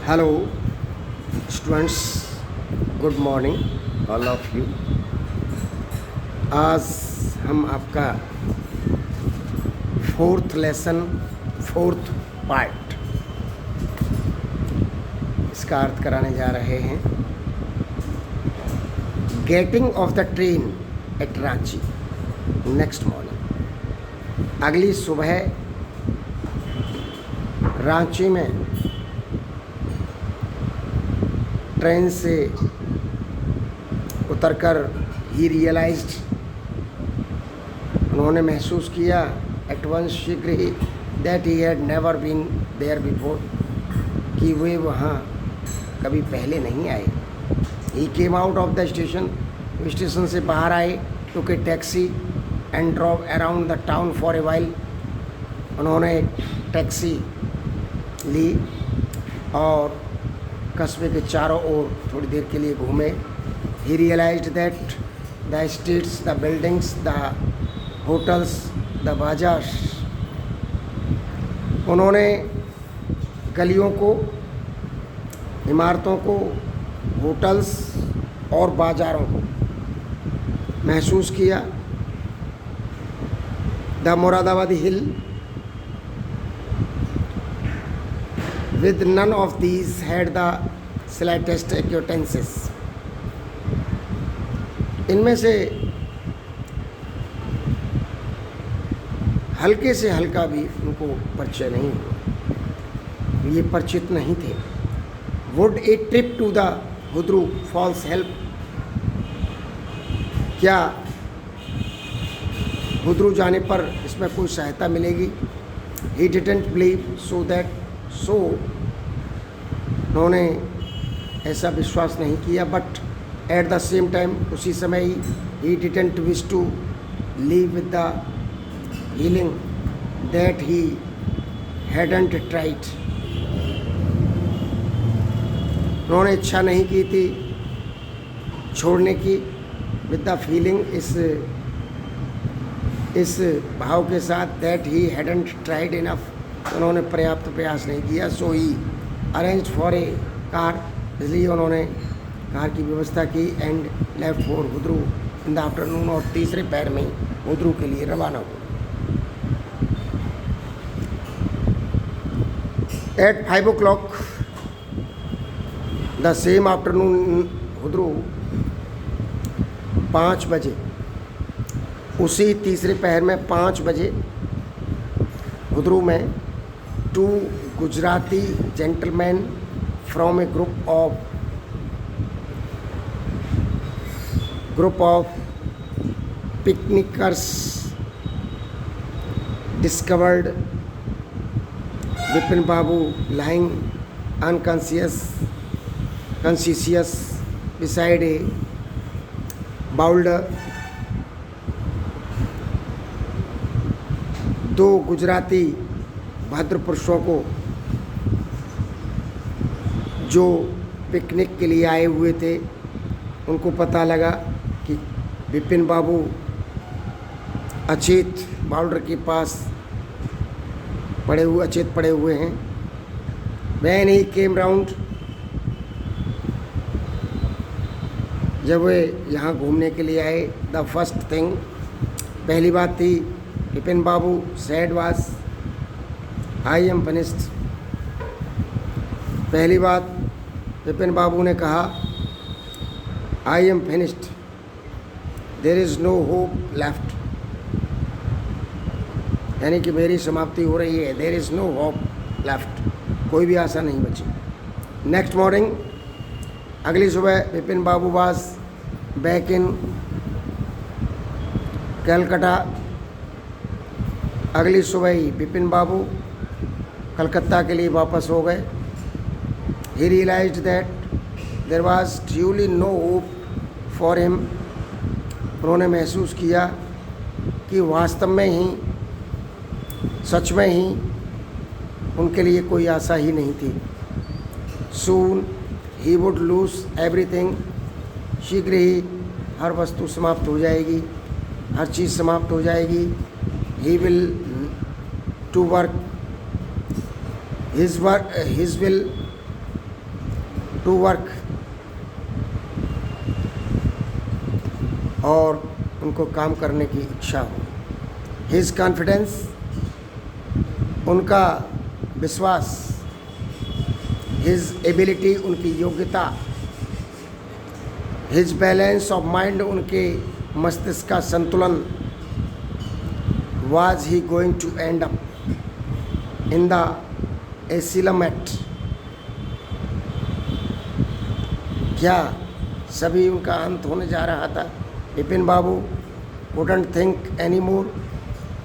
Hello students, good morning all of you. आज हम आपका फोर्थ लेसन, फोर्थ पार्ट इसका अर्थ कराने जा रहे हैं। Getting off the train at Ranchi next morning. अगली सुबह रांची में ट्रेन से उतरकर ही रियलाइज्ड, उन्होंने महसूस किया एट वंस शीघ्र ही that he had never been there before, कि वे वहाँ कभी पहले नहीं आए। He came out of the station, station से बाहर आए, took a taxi and drove around the town for a while. उन्होंने टैक्सी ली और कस्बे के चारों ओर थोड़ी देर के लिए घूमे। He realized that the streets, the buildings, the hotels, the bazaar, उन्होंने गलियों को, इमारतों को, होटल्स और बाज़ारों को महसूस किया। The Moradabadi hill, with none of these had the slightest acquaintances, इनमें से हल्के से हल्का भी उनको परिचय नहीं हुआ, ये परिचित नहीं थे। Would a trip to the Hundru falls help, क्या हुद्रू जाने पर इसमें कोई सहायता मिलेगी? He didn't believe so that सो उन्होंने ऐसा विश्वास नहीं किया। But at the same time, उसी समय he didn't wish to leave with the feeling that he hadn't tried, उन्होंने इच्छा नहीं की थी छोड़ने की। विद द फीलिंग, इस भाव के साथ, that he hadn't tried enough, उन्होंने पर्याप्त प्रयास नहीं किया। So he arrange for a car, इसलिए उन्होंने कार की व्यवस्था की। And left for Hundru in the afternoon, और तीसरे पैर में हुद्रू के लिए रवाना हुआ। At 5 o'clock the same afternoon, Hundru 5 बजे, उसी तीसरे पहर में 5 बजे हुद्रू में two Gujarati gentleman from a group of picnickers discovered Vipin Babu lying unconscious beside a boulder। दो गुजराती भद्र पुरुषों को जो पिकनिक के लिए आए हुए थे, उनको पता लगा कि विपिन बाबू अचेत बाउंडर के पास अचेत पड़े हुए हैं। वैन ही केम राउंड, जब वे यहाँ घूमने के लिए आए, द फर्स्ट थिंग, पहली बात थी, Vipin Babu said was I am finished. पहली बात विपिन बाबू ने कहा, I am finished, there is no hope left, यानी कि मेरी समाप्ति हो रही है। There is no hope left, कोई भी आशा नहीं बची। नेक्स्ट मॉर्निंग, अगली सुबह, Vipin Babu was back in Calcutta. अगली सुबह ही विपिन बाबू कलकत्ता के लिए वापस हो गए। He realized that there was truly no hope for him, उन्होंने महसूस किया कि वास्तव में ही, सच में ही उनके लिए कोई आशा ही नहीं थी। सून ही वुड लूज एवरीथिंग, शीघ्र ही हर वस्तु समाप्त हो जाएगी, हर चीज़ समाप्त हो जाएगी। He will to work his will to work, और उनको काम करने की इच्छा हो। हिज कॉन्फिडेंस, उनका विश्वास, हिज एबिलिटी, उनकी योग्यता, हिज बैलेंस ऑफ माइंड, उनके मस्तिष्क का संतुलन, was he going to end up in the asylum at, क्या सभी उनका अंत होने जा रहा था। विपिन बाबू couldn't think anymore,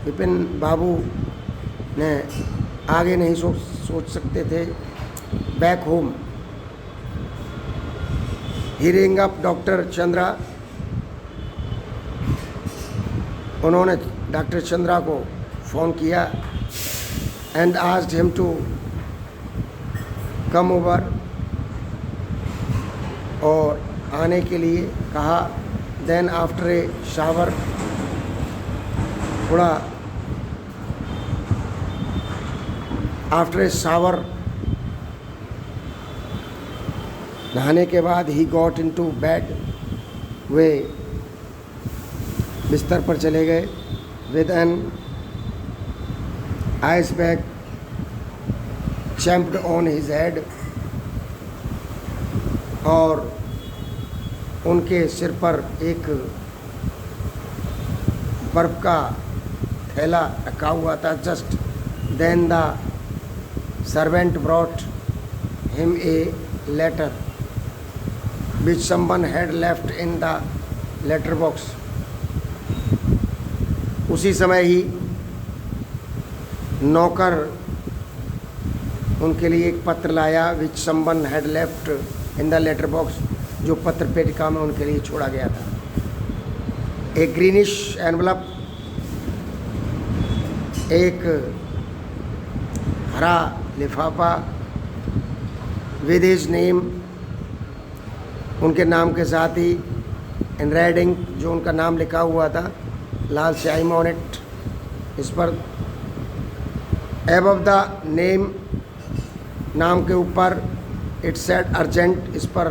Vipin Babu ने आगे नहीं सोच सकते थे। Back home, he ring up doctor Chandra, उन्होंने डॉक्टर चंद्रा को फ़ोन किया and asked him to come over, और आने के लिए कहा। देन आफ्टर ए शावर, थोड़ा आफ्टर ए शावर, नहाने के बाद ही गॉट इनटू बेड, वे बिस्तर पर चले गए। With an ice bag clamped on his head, और उनके सिर पर एक बर्फ का थैला रखा हुआ था। Just then the servant brought him a letter which someone had left in the letter box, उसी समय ही नौकर उनके लिए एक पत्र लाया। which someone had left in the letter box, जो पत्र पेटिका में उनके लिए छोड़ा गया था। एक ग्रीनिश एनवलप, एक हरा लिफाफा, विद हिज नेम, उनके नाम के साथ ही, इन रेडिंग, जो उनका नाम लिखा हुआ था लाल स्याही में ऑन इट, इस पर। एबव द नेम, नाम के ऊपर, इट सेड अर्जेंट, इस पर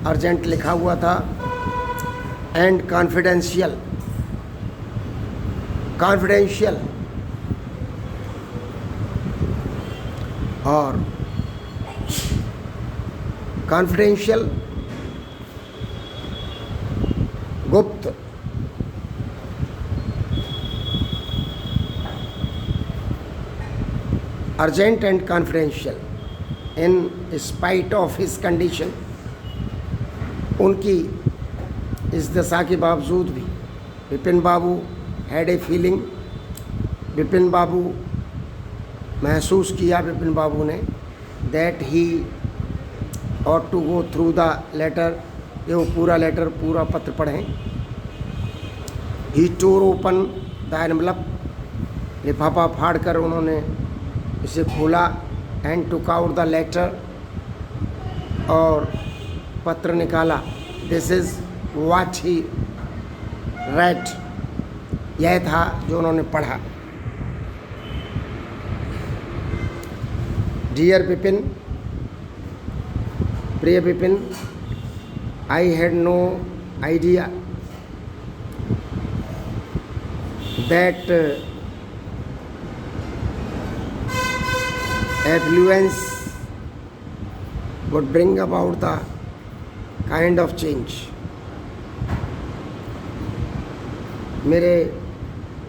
अर्जेंट लिखा हुआ था। एंड कॉन्फिडेंशियल, कॉन्फिडेंशियल, और कॉन्फिडेंशियल, गुप्त, urgent and confidential. In spite of his condition, उनकी इस दशा के बावजूद भी विपिन बाबू हैड ए फीलिंग, विपिन बाबू महसूस किया, विपिन बाबू ने, that he ought to go through the letter, ये वो पूरा लेटर, पूरा पत्र पढ़ें। ही tore open the envelope, लिफाफा फाड़ कर उन्होंने इसे खोला। and took out the letter, और पत्र निकाला। this is what he read, यह था जो उन्होंने पढ़ा। डियर विपिन, प्रिय Vipin, I had no idea that affluence would bring about the kind of change. मेरे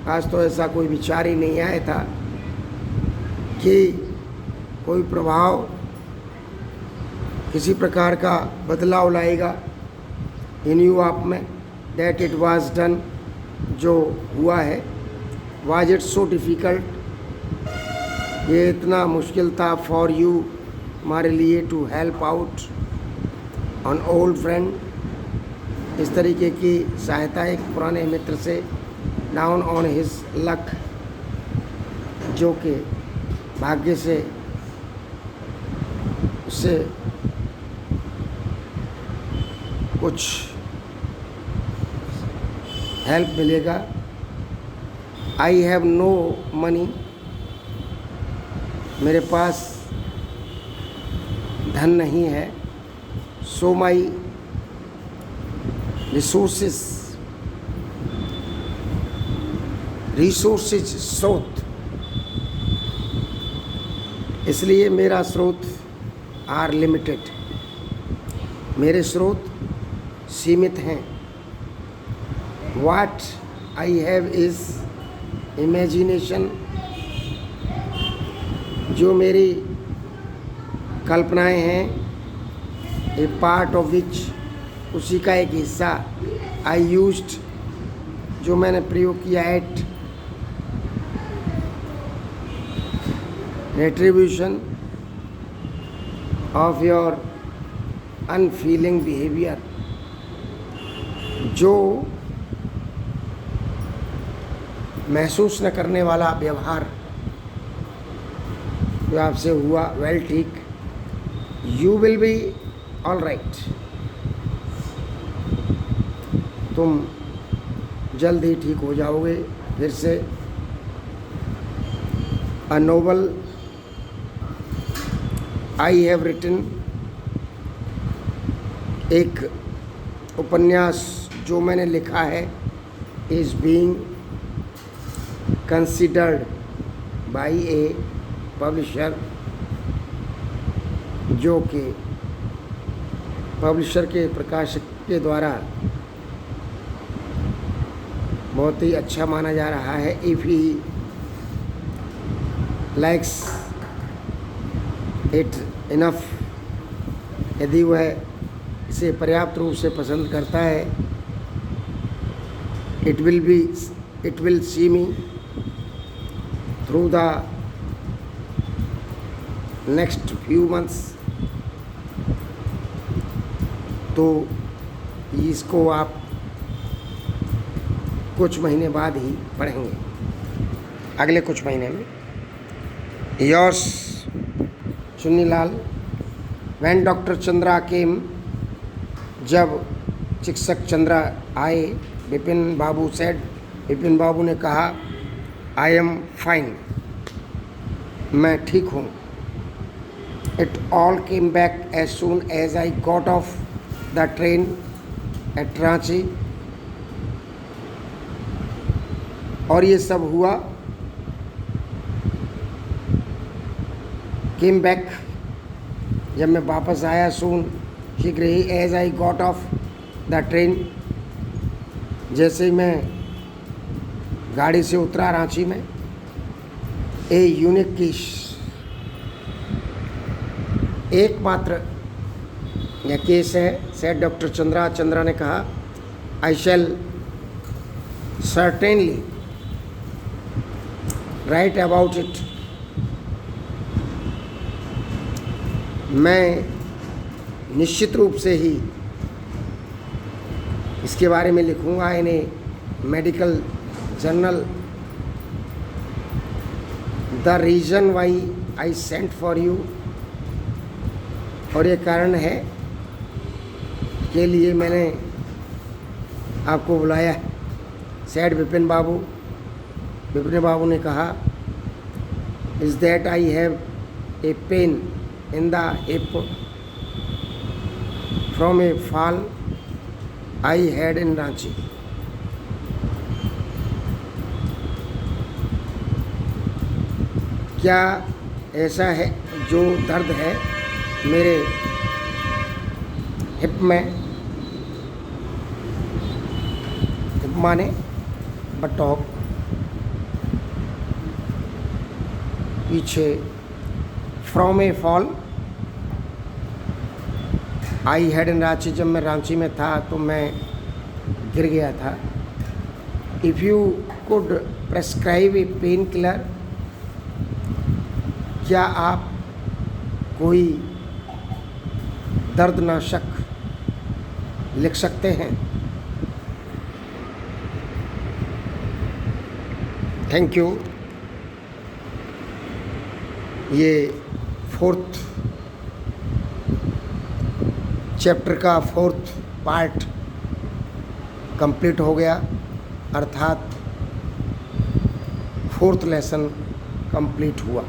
पास तो ऐसा कोई विचार ही नहीं आया था कि कोई प्रभाव, किसी प्रकार का बदलाव लाएगा इन यू आप में। दैट इट वाज डन, जो हुआ है। वाज इट सो डिफ़िकल्ट, ये इतना मुश्किल था फॉर यू, हमारे लिए, to help out on old friend, इस तरीके की सहायता एक पुराने मित्र से, डाउन ऑन हिज लक, जो कि भाग्य से उससे कुछ हेल्प मिलेगा। आई हैव नो मनी, मेरे पास धन नहीं है। सो माई रिसोर्सेस स्रोत, इसलिए मेरा स्रोत आर लिमिटेड, मेरे स्रोत सीमित हैं। वाट आई हैव इज इमेजिनेशन, जो मेरी कल्पनाएं हैं, ए पार्ट ऑफ विच, उसी का एक हिस्सा, आई यूज्ड, जो मैंने प्रयोग किया, eight retribution of your unfeeling behavior, जो महसूस न करने वाला व्यवहार जो आपसे हुआ, वेल ठीक, you will be all right, तुम जल्द ही ठीक हो जाओगे फिर से। A novel I have written, एक उपन्यास जो मैंने लिखा है, is being considered by a publisher, जो कि पब्लिशर के प्रकाशक के द्वारा बहुत ही अच्छा माना जा रहा है। If he likes it enough, यदि वह इसे पर्याप्त रूप से पसंद करता है, it will see me through the next few months, तो इसको आप कुछ महीने बाद ही पढ़ेंगे, अगले कुछ महीने में। Yours Chunnilal. When doctor Chandra came, जब चिकित्सक चंद्रा आए, विपिन बाबू सेड, विपिन बाबू ने कहा, आई एम फाइन, मैं ठीक हूँ। It all came back as soon as I got off the train at Ranchi, और ये सब हुआ, केम बैक, जब मैं वापस आया, सून, शीघ्र ही, as I got off the train, जैसे ही मैं गाड़ी से उतरा रांची में, ए यूनिक किश, एकमात्र यह केस है, सेड डॉक्टर चंद्रा, चंद्रा ने कहा, I shall certainly write about it, मैं निश्चित रूप से ही इसके बारे में लिखूंगा in a medical journal. The reason why I sent for you, और ये कारण है के लिए मैंने आपको बुलाया, सेड विपिन बाबू, विपिन बाबू ने कहा, is that I have a pain in the hip from a fall I had in Ranchi. क्या ऐसा है जो दर्द है मेरे हिप में, हिप माने बटॉक, पीछे, from A fall I had in Ranchi, जब मैं रांची में था तो मैं गिर गया था। If you could prescribe A pain killer, क्या आप कोई दर्दनाशक लिख सकते हैं? Thank you. ये 4th चैप्टर का 4th पार्ट कंप्लीट हो गया, अर्थात 4th लेसन कंप्लीट हुआ।